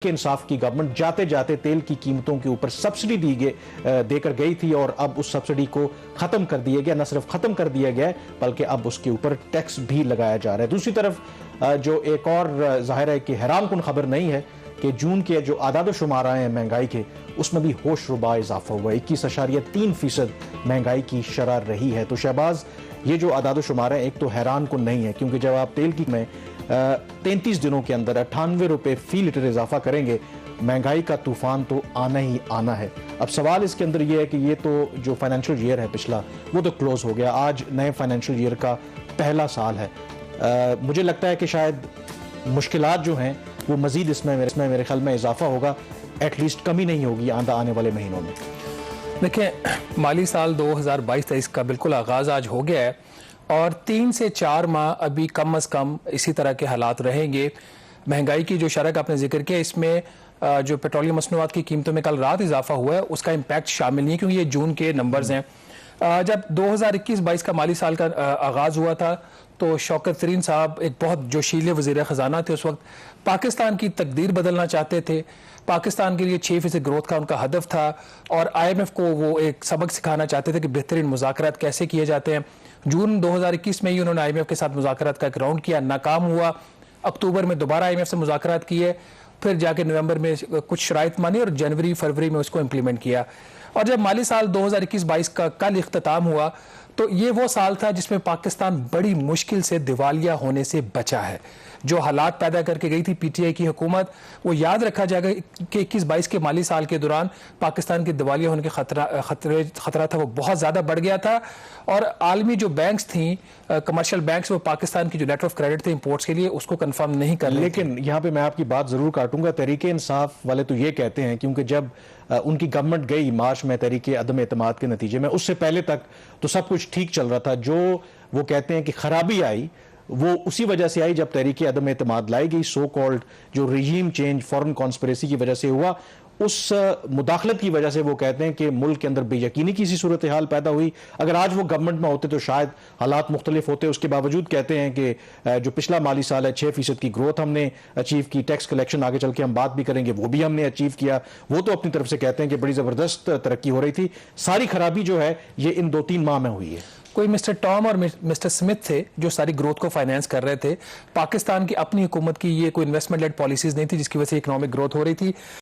के इंसाफ की गवर्नमेंट जाते जाते तेल की कीमतों के ऊपर सब्सिडी देकर गई थी और अब उस सब्सिडी को खत्म कर दिया गया। न सिर्फ खत्म कर दिया गया बल्कि अब उसके ऊपर टैक्स भी लगाया जा रहा है। दूसरी तरफ जो एक और जाहिर है कि हैरानकुन खबर नहीं है कि जून के जो आदाद शुमार आए हैं महंगाई के, उसमें भी होशरुबा इजाफा हुआ। 21.3% महंगाई की शरह रही है। तो शहबाज, ये जो आदाद शुमार है एक तो हैरानकुन नहीं है, क्योंकि जब आप तेल की में 33 दिनों के अंदर 98 रुपए फी लीटर इजाफा करेंगे, महंगाई का तूफान तो आना ही आना है। अब सवाल इसके अंदर यह है कि ये तो जो फाइनेंशियल ईयर है पिछला, वो तो क्लोज हो गया। आज नए फाइनेंशियल ईयर का पहला साल है। मुझे लगता है कि शायद मुश्किलात जो हैं वो मजीद इसमें मेरे ख्याल में इजाफा होगा, एटलीस्ट कमी नहीं होगी आने वाले महीनों में। देखिए, माली साल 2022-23 का बिल्कुल आगाज़ आज हो गया है और 3 से 4 माह अभी कम अज़ कम इसी तरह के हालात रहेंगे। महंगाई की जो शरह का आपने जिक्र किया, इसमें जो पेट्रोलियम मसनूआत की कीमतों में कल रात इजाफा हुआ है, उसका इम्पैक्ट शामिल नहीं है, क्योंकि ये जून के नंबर्स हैं। जब 2021-22 का माली साल का आगाज़ हुआ था तो शौकत तरीन साहब एक बहुत जोशीले वज़ीर ख़जाना थे। उस वक्त पाकिस्तान की तकदीर बदलना चाहते थे। पाकिस्तान के लिए 6% ग्रोथ का उनका हदफ था और IMF को वो एक सबक सिखाना चाहते थे कि बेहतरीन मुज़ाकरात कैसे किए जाते हैं। जून 2021 में ही उन्होंने IMF के साथ मुज़ाकरात का एक राउंड किया, नाकाम हुआ। अक्टूबर में दोबारा IMF से मुज़ाकरात किए, फिर जाके नवंबर में कुछ शराइत मानी और जनवरी फरवरी में उसको इम्प्लीमेंट किया। और जब माली साल 2021-22 का कल इख्तिताम हुआ तो ये वो साल था जिसमें पाकिस्तान बड़ी मुश्किल से दिवालिया होने से बचा है। जो हालात पैदा करके गई थी PTI की हुकूमत, वो याद रखा जाएगा कि 21-22 के माली साल के दौरान पाकिस्तान के दिवालिया होने के खतरा था, वो बहुत ज़्यादा बढ़ गया था। और आलमी जो बैंक्स थी, कमर्शियल बैंक्स, वो पाकिस्तान की जो लेटर ऑफ क्रेडिट थे इंपोर्ट्स के लिए, उसको कंफर्म नहीं कर रहे। लेकिन यहाँ पे मैं आपकी बात ज़रूर काटूंगा। तहरीके इंसाफ वाले तो ये कहते हैं, क्योंकि जब उनकी गवर्नमेंट गई मार्च में तहरीके अदम एतमाद के नतीजे में, उससे पहले तक तो सब कुछ ठीक चल रहा था। जो वो कहते हैं कि खराबी आई, वो उसी वजह से आई जब तहरीके अदम एतमाद लाई गई। सो कॉल्ड जो रजीम चेंज फॉरेन कॉन्स्पिरेसी की वजह से हुआ, उस मुदाखलत की वजह से वो कहते हैं कि मुल्क के अंदर बेयकीनी की सी सूरत हाल पैदा हुई। अगर आज वो गवर्नमेंट में होते तो शायद हालात मुख्तलिफ होते। उसके बावजूद कहते हैं कि जो पिछला माली साल है 6% की ग्रोथ हमने अचीव की, टैक्स कलेक्शन आगे चल के हम बात भी करेंगे, वो भी हमने अचीव किया। वो तो अपनी तरफ से कहते हैं कि बड़ी ज़बरदस्त तरक्की हो रही थी। सारी खराबी जो है ये इन 2-3 माह में हुई है। कोई मिस्टर टॉम और मिस्टर स्मिथ थे जो सारी ग्रोथ को फाइनेंस कर रहे थे। पाकिस्तान की अपनी हुकूमत की ये कोई इन्वेस्टमेंट लेड पॉलिसीज नहीं थी जिसकी वजह से इकोनॉमिक ग्रोथ हो रही थी।